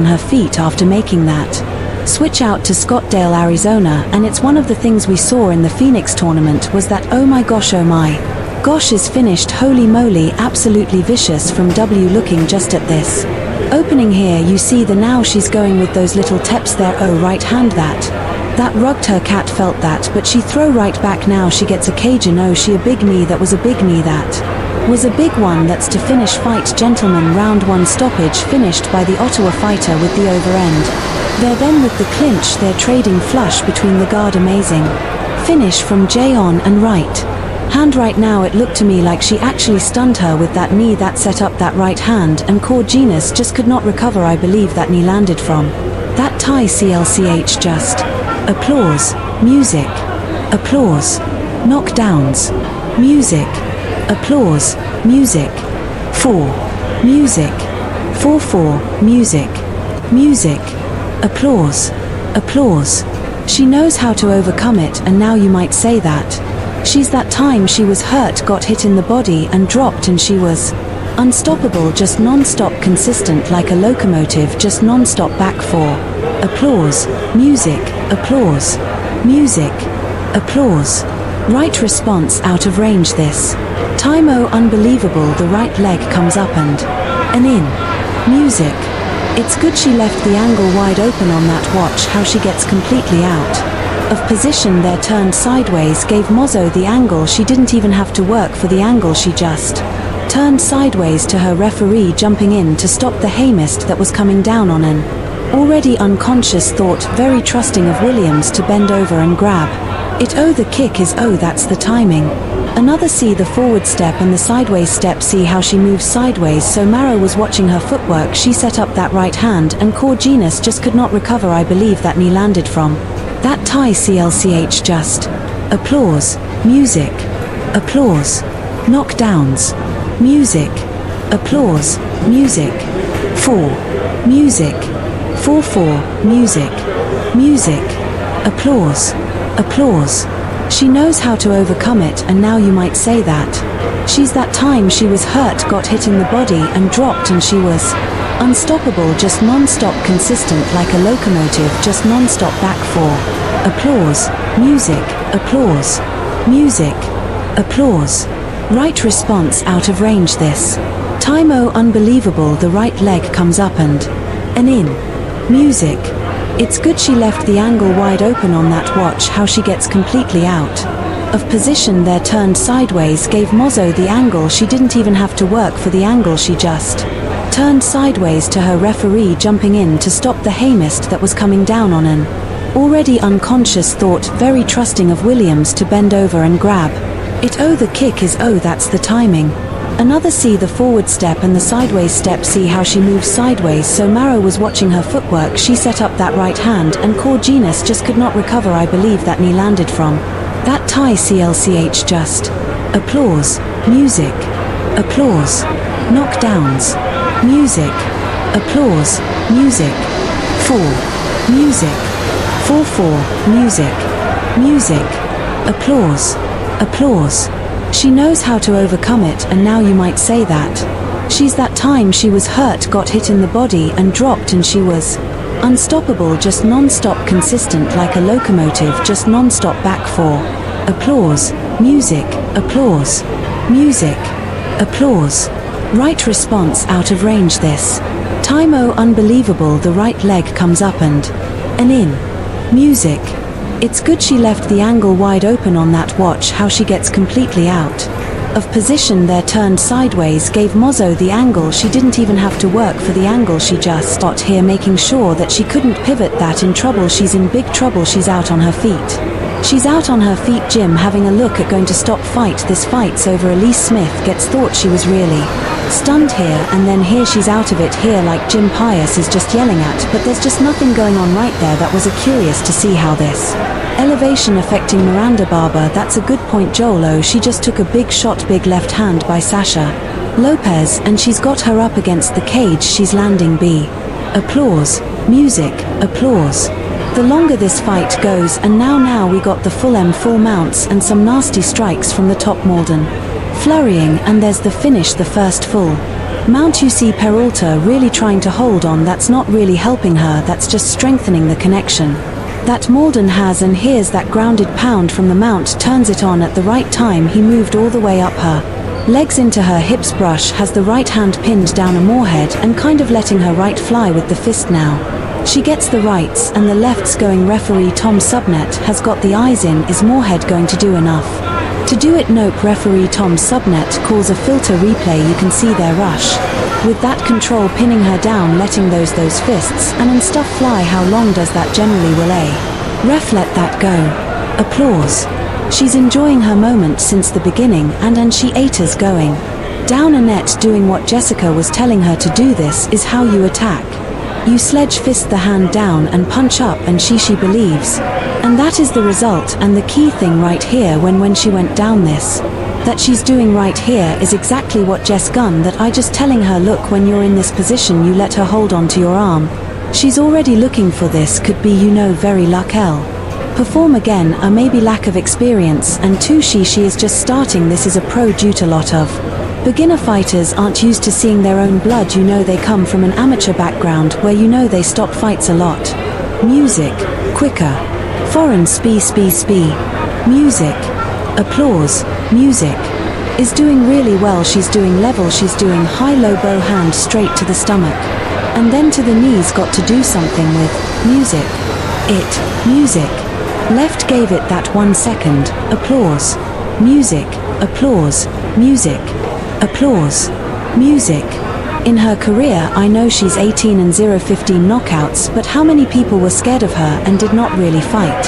on her feet after making that. Switch out to Scottsdale, Arizona, and it's one of the things we saw in the Phoenix tournament was that oh my gosh is finished, holy moly, absolutely vicious from W. Looking just at this opening here, you see the now she's going with those little taps there, oh right hand that rugged her, cat felt that, but she throw right back, now she gets a Cajun, oh she a big knee, that was a big knee, that was a big one, that's to finish fight gentlemen, round 1 stoppage finished by the Ottawa fighter with the over end. There then with the clinch, they're trading flush between the guard, amazing finish from Jay on and right hand. Right now it looked to me like she actually stunned her with that knee that set up that right hand, and core genius just could not recover. I believe that knee landed from that tie, CLCH, just applause, music, applause, knockdowns, music, applause, music, 4, music, 4-4, music, applause, applause. She knows how to overcome it, and now you might say that she's that time she was hurt, got hit in the body and dropped, and she was unstoppable, just non-stop consistent like a locomotive, just non-stop back 4, applause, music, applause, music, applause. Right response out of range this time, oh unbelievable, the right leg comes up and in, music. It's good she left the angle wide open on that, watch how she gets completely out of position there, turned sideways, gave Mozzo the angle, she didn't even have to work for the angle, she just turned sideways to her referee, jumping in to stop the haymist that was coming down on an already unconscious Thought, very trusting of Williams to bend over and grab it, oh the kick is, oh that's the timing. Another, see the forward step and the sideways step, see how she moves sideways, so Maro was watching her footwork, she set up that right hand and core genius just could not recover. I believe that knee landed from that tie, CLCH, just applause, music, applause, knockdowns, music, applause, music, 4, music, 4-4, music, applause, applause. She knows how to overcome it, and now you might say that she's that time she was hurt, got hit in the body and dropped, and she was unstoppable, just non-stop consistent like a locomotive, just non-stop back 4, applause, music, applause, music, applause. Right response out of range this time, oh unbelievable, the right leg comes up and in, music. It's good she left the angle wide open on that, watch how she gets completely out of position there, turned sideways, gave Mozzo the angle, she didn't even have to work for the angle, she just turned sideways to her referee, jumping in to stop the haymist that was coming down on an already unconscious Thought, very trusting of Williams to bend over and grab it, oh the kick is, oh that's the timing. Another, see the forward step and the sideways step, see how she moves sideways, so Maro was watching her footwork, she set up that right hand and core genius just could not recover. I believe that knee landed from that tie, CLCH, just applause, music, applause, knockdowns, music, applause, music, 4, music, 4-4, music, applause, applause. She knows how to overcome it, and now you might say that she's that time she was hurt, got hit in the body and dropped, and she was unstoppable, just non-stop consistent like a locomotive, just non-stop back 4, applause, music, applause, music, applause. Right response out of range this time, oh unbelievable, the right leg comes up and in, music. It's good she left the angle wide open on that, watch how she gets completely out of position there, turned sideways, gave Mozzo the angle, she didn't even have to work for the angle, she just got here, making sure that she couldn't pivot, that in trouble, she's in big trouble, she's out on her feet. She's out on her feet, Jim having a look at going to stop fight, this fight's over. Elise Smith gets thought she was really stunned here, and then here she's out of it here, like Jim Pius is just yelling at, but there's just nothing going on right there. That was a curious to see how this elevation affecting Miranda Barber, that's a good point, Joel. She just took a big shot, big left hand by Sasha Lopez, and she's got her up against the cage, she's landing B. Applause, music, applause. The longer this fight goes, and now we got the full full mounts and some nasty strikes from the top, Malden flurrying, and there's the finish, the first full Mount you see Peralta really trying to hold on, that's not really helping her, that's just strengthening the connection. That Malden has and hears that grounded pound from the mount, turns it on at the right time, he moved all the way up her legs into her hips, brush has the right hand pinned down a moorhead and kind of letting her right fly with the fist now. She gets the rights and the lefts going, referee Tom Subnet has got the eyes in, is moorhead going to do enough? To do it, nope, referee Tom Subnet calls a filter replay, you can see their rush. With that control pinning her down, letting those fists and stuff fly, how long does that generally will a ref let that go? Applause. She's enjoying her moment since the beginning and she ater's going down a net, doing what Jessica was telling her to do. This is how you attack. You sledge fist the hand down and punch up, and she believes. And that is the result, and the key thing right here when she went down, this that she's doing right here is exactly what Jess Gunn that I just telling her, look, when you're in this position you let her hold on to your arm. She's already looking for this, could be very luck L. Perform again, a maybe lack of experience, and two, she is just starting. This is a pro due to lot of beginner fighters aren't used to seeing their own blood, they come from an amateur background where they stop fights a lot. Music, quicker, foreign spee. Music, applause, music, is doing really well, she's doing level, she's doing high-low bow hand straight to the stomach, and then to the knees, got to do something with music. Music, left gave it that 1 second, applause, music, applause, music, applause, music. In her career, I know she's 18 and 0-15 knockouts, but how many people were scared of her and did not really fight?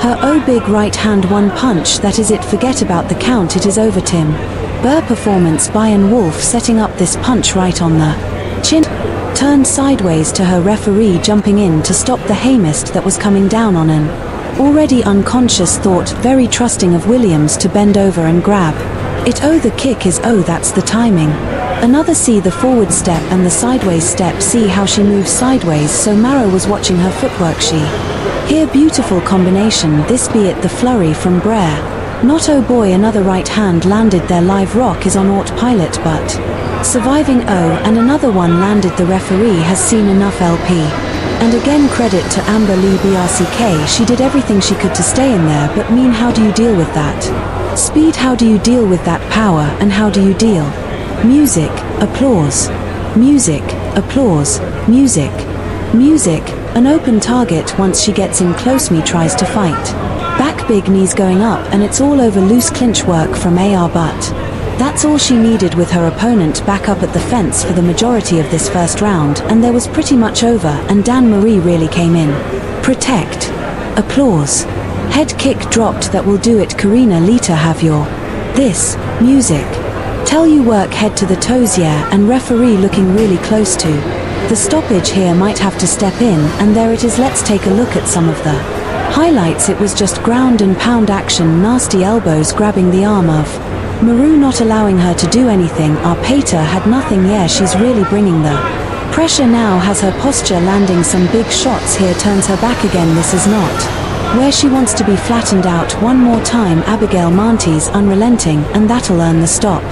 Her big right hand, one punch, that is it, forget about the count, it is over. Tim Burr performance, Bayern Wolf setting up this punch right on the chin, turned sideways to her referee jumping in to stop the haymist that was coming down on an already unconscious Thought, very trusting of Williams to bend over and grab it. The kick is that's the timing. Another, see the forward step and the sideways step, see how she moves sideways, so Maro was watching her footwork, here beautiful combination, this be it the flurry from Brer. Not, oh boy, another right hand landed there, live rock is on autopilot but surviving, and another one landed, the referee has seen enough LP. And again credit to Amber Lee BRCK, she did everything she could to stay in there, but how do you deal with that speed, how do you deal with that power, and how do you deal? Music, applause, music, applause, music, music, an open target once she gets in close, me tries to fight back, big knees going up, and it's all over, loose clinch work from AR, but that's all she needed with her opponent back up at the fence for the majority of this first round, and there was pretty much over, and Dan Marie really came in. Protect, applause, head kick dropped, that will do it, Karina Lita, have your this, music, tell you work head to the toes, yeah, and referee looking really close to the stoppage here, might have to step in, and there it is. Let's take a look at some of the highlights. It was just ground and pound action, nasty elbows grabbing the arm of Maru, not allowing her to do anything. Arpata had nothing, yeah, she's really bringing the pressure now, has her posture landing some big shots here, turns her back again, this is not where she wants to be, flattened out one more time, Abigail Mantes unrelenting, and that'll earn the stop.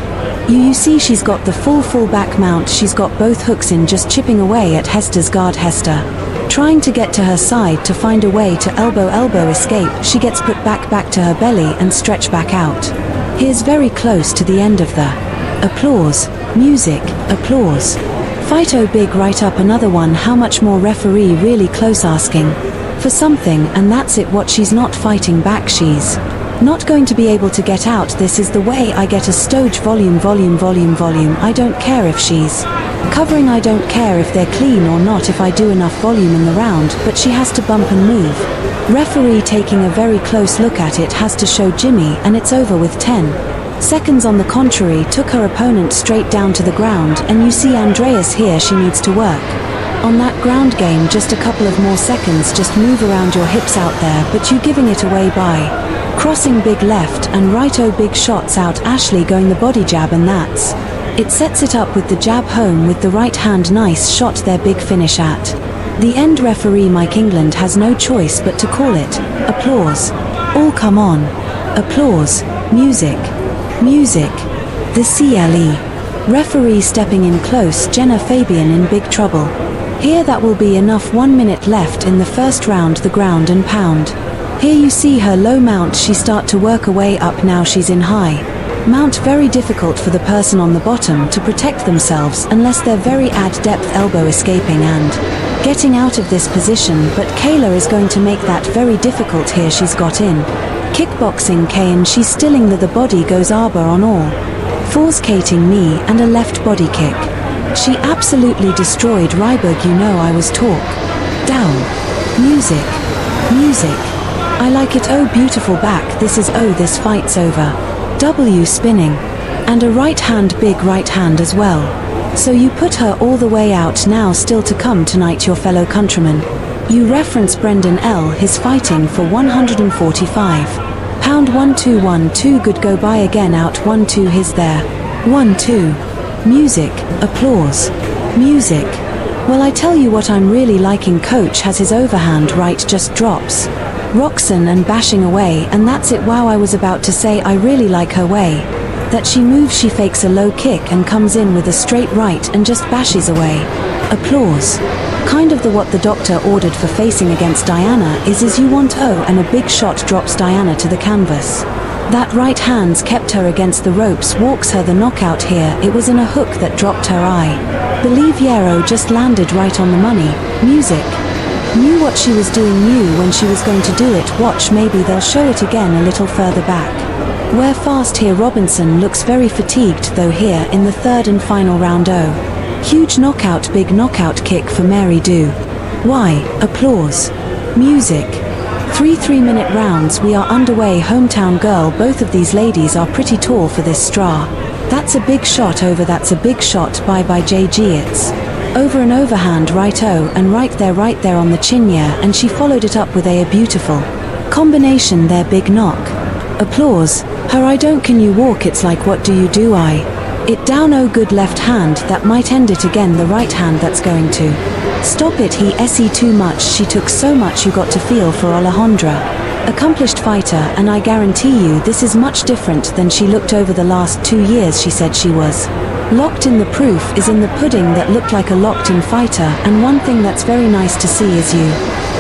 You see she's got the full back mount, she's got both hooks in, just chipping away at Hester's guard. Hester trying to get to her side to find a way to elbow escape, she gets put back to her belly and stretch back out. Here's very close to the end of the applause, music, applause, fight, big right up, another one, how much more, referee really close, asking for something, and that's it, what, she's not fighting back, she's not going to be able to get out. This is the way I get a Stoge, volume, I don't care if she's covering, I don't care if they're clean or not, if I do enough volume in the round, but she has to bump and move. Referee taking a very close look at it, has to show Jimmy, and it's over with 10 seconds. On the contrary, took her opponent straight down to the ground, and you see Andreas here, she needs to work on that ground game, just a couple of more seconds, just move around your hips out there, but you giving it away by crossing big left and right, big shots out, Ashley going the body jab, and that's it, sets it up with the jab home with the right hand, nice shot there, big finish at the end. Referee Mike England has no choice but to call it. Applause, all come on, applause, music, music, the CLE, Referee stepping in close, Jenna Fabian in big trouble. Here that will be enough. 1 minute left in the first round, the ground and pound. Here you see her low mount, she start to work her way up, now she's in high mount. Very difficult for the person on the bottom to protect themselves unless they're very at depth, elbow escaping and getting out of this position, but Kayla is going to make that very difficult here. She's got in kickboxing K and she's stilling the body goes arbor on all. Force-cating knee and a left body kick. She absolutely destroyed Ryberg. You know I was talk. Down. Music. Music. I like it. Oh, beautiful back. This is, oh, this fight's over. W spinning. And a right hand, big right hand as well. So you put her all the way out. Now still to come tonight, your fellow countryman. You reference Brendan L. His fighting for 145 pound. 1-2 1-2 good. Go by again out. 1-2 his there. 1-2. Music. Applause. Music. Well, I tell you what I'm really liking. Coach has his overhand right, just drops Roxanne and bashing away, and that's it. Wow, I was about to say I really like her way that she moves. She fakes a low kick and comes in with a straight right and just bashes away. Applause. Kind of what the doctor ordered for facing against Diana is you want oh, and a big shot drops Diana to the canvas. That right hand's kept her against the ropes, walks her the knockout here. It was in a hook that dropped her. I believe Yarrow just landed right on the money. Music. Knew what she was doing, knew when she was going to do it. Watch, maybe they'll show it again a little further back. We're fast here. Robinson looks very fatigued though here in the third and final round. Oh. Huge knockout, big knockout kick for Mary Do. Why? Applause. Music. 3-3-minute rounds. We are underway. Hometown girl. Both of these ladies are pretty tall for this straw. That's a big shot over. That's a big shot by JG. It's over an overhand right oh, and right there on the chin, yeah, and she followed it up with a beautiful combination there. Big knock. Applause. Her I don't. Can you walk? It's like what do you do? It down. Oh, good left hand. That might end it again. The right hand that's going to stop it. He se too much. She took so much. You got to feel for Alejandra. Accomplished fighter, and I guarantee you this is much different than she looked over the last 2 years. She said she was locked in. The proof is in the pudding. That looked like a locked in fighter, and one thing that's very nice to see is you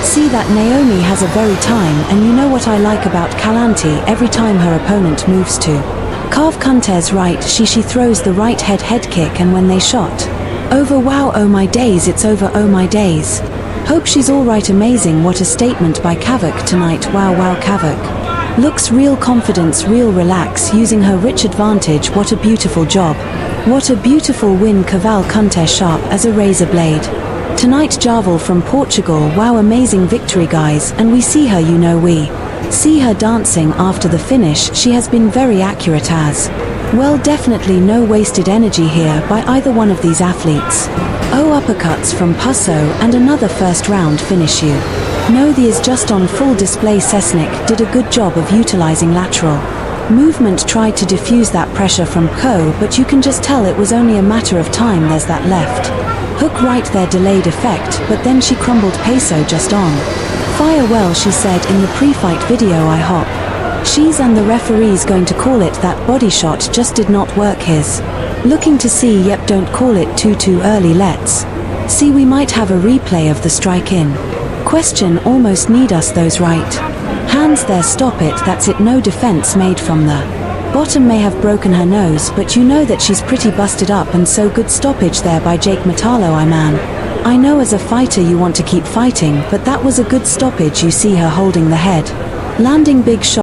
see that Naomi has a very time, and you know what I like about Kalanti, every time her opponent moves to carve Kunte's right, she throws the right head kick, and when they shot over, wow, oh my days, it's over, oh my days. Hope she's alright. Amazing. What a statement by Kavak tonight. Wow, Kavak looks real confidence, real relax, using her rich advantage. What a beautiful job. What a beautiful win. Caval Kunte sharp as a razor blade tonight. Javel from Portugal. Wow, amazing victory guys, and we see her, you know, we see her dancing after the finish. She has been very accurate as well. Definitely no wasted energy here by either one of these athletes. Oh, uppercuts from Pusso and another first round finish. You know the is just on full display. Sesnik did a good job of utilizing lateral movement, tried to diffuse that pressure from Ko, but you can just tell it was only a matter of time. There's that left hook right there, delayed effect, but then she crumbled. Peso just on fire. Well, she said in the pre-fight video, I hop she's and the referee's going to call it. That body shot just did not work. His looking to see, yep, don't call it too early. Let's see, we might have a replay of the strike in question. Almost need us those right hands there. Stop it. That's it. No defense made from the bottom. May have broken her nose, but you know that she's pretty busted up, and so good stoppage there by Jake Metallo. I know as a fighter you want to keep fighting, but that was a good stoppage. You see her holding the head, landing big shot.